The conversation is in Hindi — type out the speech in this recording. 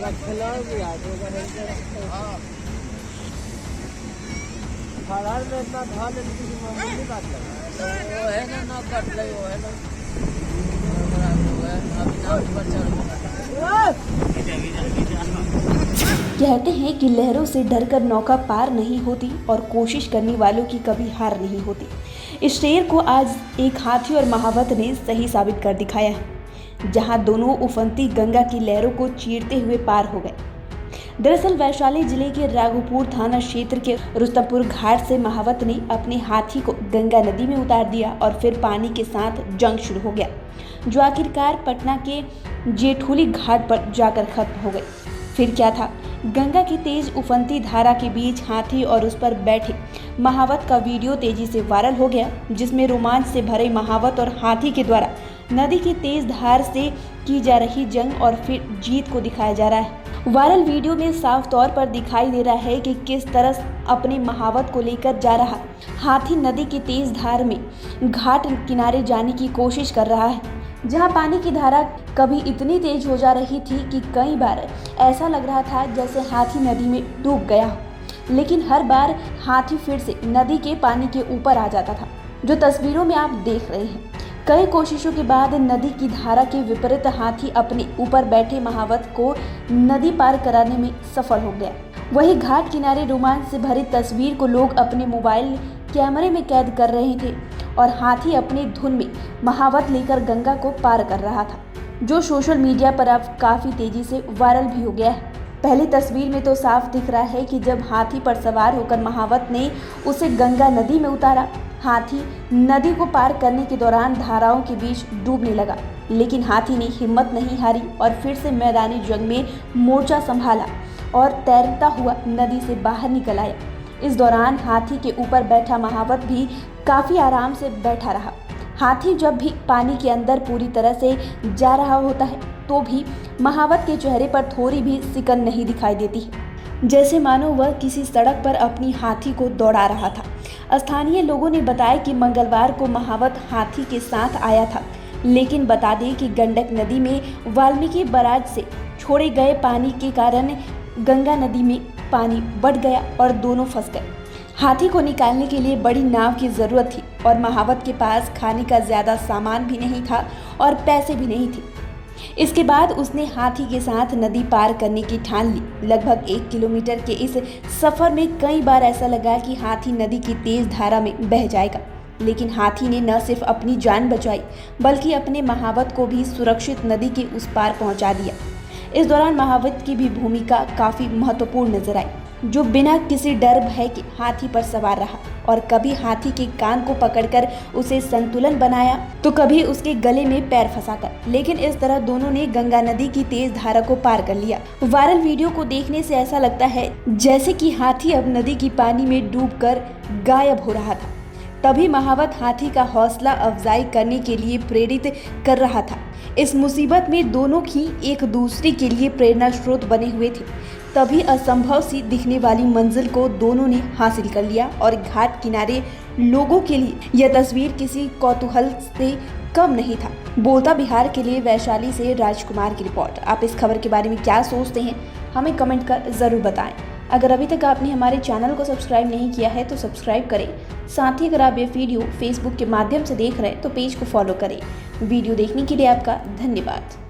कहते हैं कि लहरों से डरकर नौका पार नहीं होती और कोशिश करने वालों की कभी हार नहीं होती। इस शेर को आज एक हाथी और महावत ने सही साबित कर दिखाया है, जहां दोनों उफनती गंगा की लहरों को चीरते हुए पार हो गए। दरअसल वैशाली जिले के राघोपुर थाना क्षेत्र के रुस्तमपुर घाट से महावत ने अपने हाथी को गंगा नदी में उतार दिया और फिर पानी के साथ जंग शुरू हो गया, जो आखिरकार पटना के जेठोली घाट पर जाकर खत्म हो गई। फिर क्या था? गंगा की तेज उफनती धारा के बीच हाथी और उस पर बैठे महावत का वीडियो तेजी से वायरल हो गया, जिसमें रोमांच से भरे महावत और हाथी के द्वारा नदी की तेज धार से की जा रही जंग और फिर जीत को दिखाया जा रहा है। वायरल वीडियो में साफ तौर पर दिखाई दे रहा है कि किस तरह अपने महावत को लेकर जा रहा हाथी नदी की तेज धार में घाट किनारे जाने की कोशिश कर रहा है, जहां पानी की धारा कभी इतनी तेज हो जा रही थी कि कई बार ऐसा लग रहा था जैसे हाथी नदी में डूब गया हो, लेकिन हर बार हाथी फिर से नदी के पानी के ऊपर आ जाता था, जो तस्वीरों में आप देख रहे हैं। कई कोशिशों के बाद नदी की धारा के विपरीत हाथी अपने ऊपर बैठे महावत को नदी पार कराने में सफल हो गया। वहीं घाट किनारे रोमांच से भरी तस्वीर को लोग अपने मोबाइल कैमरे में कैद कर रहे थे और हाथी अपनी धुन में महावत लेकर गंगा को पार कर रहा था, जो सोशल मीडिया पर अब काफ़ी तेजी से वायरल भी हो गया है। पहली तस्वीर में तो साफ दिख रहा है कि जब हाथी पर सवार होकर महावत ने उसे गंगा नदी में उतारा, हाथी नदी को पार करने के दौरान धाराओं के बीच डूबने लगा, लेकिन हाथी ने हिम्मत नहीं हारी और फिर से मैदानी जंग में मोर्चा संभाला और तैरता हुआ नदी से बाहर निकल आया। इस दौरान हाथी के ऊपर बैठा महावत भी काफ़ी आराम से बैठा रहा। हाथी जब भी पानी के अंदर पूरी तरह से जा रहा होता है तो भी महावत के चेहरे पर थोड़ी भी सिकन नहीं दिखाई देती है, जैसे मानो वह किसी सड़क पर अपनी हाथी को दौड़ा रहा था। स्थानीय लोगों ने बताया कि मंगलवार को महावत हाथी के साथ आया था, लेकिन बता दें कि गंडक नदी में वाल्मीकि बराज से छोड़े गए पानी के कारण गंगा नदी में पानी बढ़ गया और दोनों फंस गए। हाथी को निकालने के लिए बड़ी नाव की ज़रूरत थी और महावत के पास खाने का ज़्यादा सामान भी नहीं था और पैसे भी नहीं थे। इसके बाद उसने हाथी के साथ नदी पार करने की ठान ली। लगभग 1 किलोमीटर के इस सफ़र में कई बार ऐसा लगा कि हाथी नदी की तेज़ धारा में बह जाएगा, लेकिन हाथी ने न सिर्फ अपनी जान बचाई बल्कि अपने महावत को भी सुरक्षित नदी के उस पार पहुंचा दिया। इस दौरान महावत की भी भूमिका काफ़ी महत्वपूर्ण नजर आई, जो बिना किसी डर भय के हाथी पर सवार रहा और कभी हाथी के कान को पकड़कर उसे संतुलन बनाया तो कभी उसके गले में पैर फंसाकर। लेकिन इस तरह दोनों ने गंगा नदी की तेज धारा को पार कर लिया। वायरल वीडियो को देखने से ऐसा लगता है जैसे कि हाथी अब नदी की पानी में डूबकर गायब हो रहा था। तभी महावत हाथी का हौसला अफजाई करने के लिए प्रेरित कर रहा था। इस मुसीबत में दोनों ही एक दूसरे के लिए प्रेरणा स्रोत बने हुए थे। तभी असंभव सी दिखने वाली मंजिल को दोनों ने हासिल कर लिया और घाट किनारे लोगों के लिए यह तस्वीर किसी कौतूहल से कम नहीं था। बोलता बिहार के लिए वैशाली से राजकुमार की रिपोर्ट। आप इस खबर के बारे में क्या सोचते हैं, हमें कमेंट कर ज़रूर बताएं। अगर अभी तक आपने हमारे चैनल को सब्सक्राइब नहीं किया है तो सब्सक्राइब करें। साथ ही अगर आप ये वीडियो फेसबुक के माध्यम से देख रहे हैं तो पेज को फॉलो करें। वीडियो देखने के लिए आपका धन्यवाद।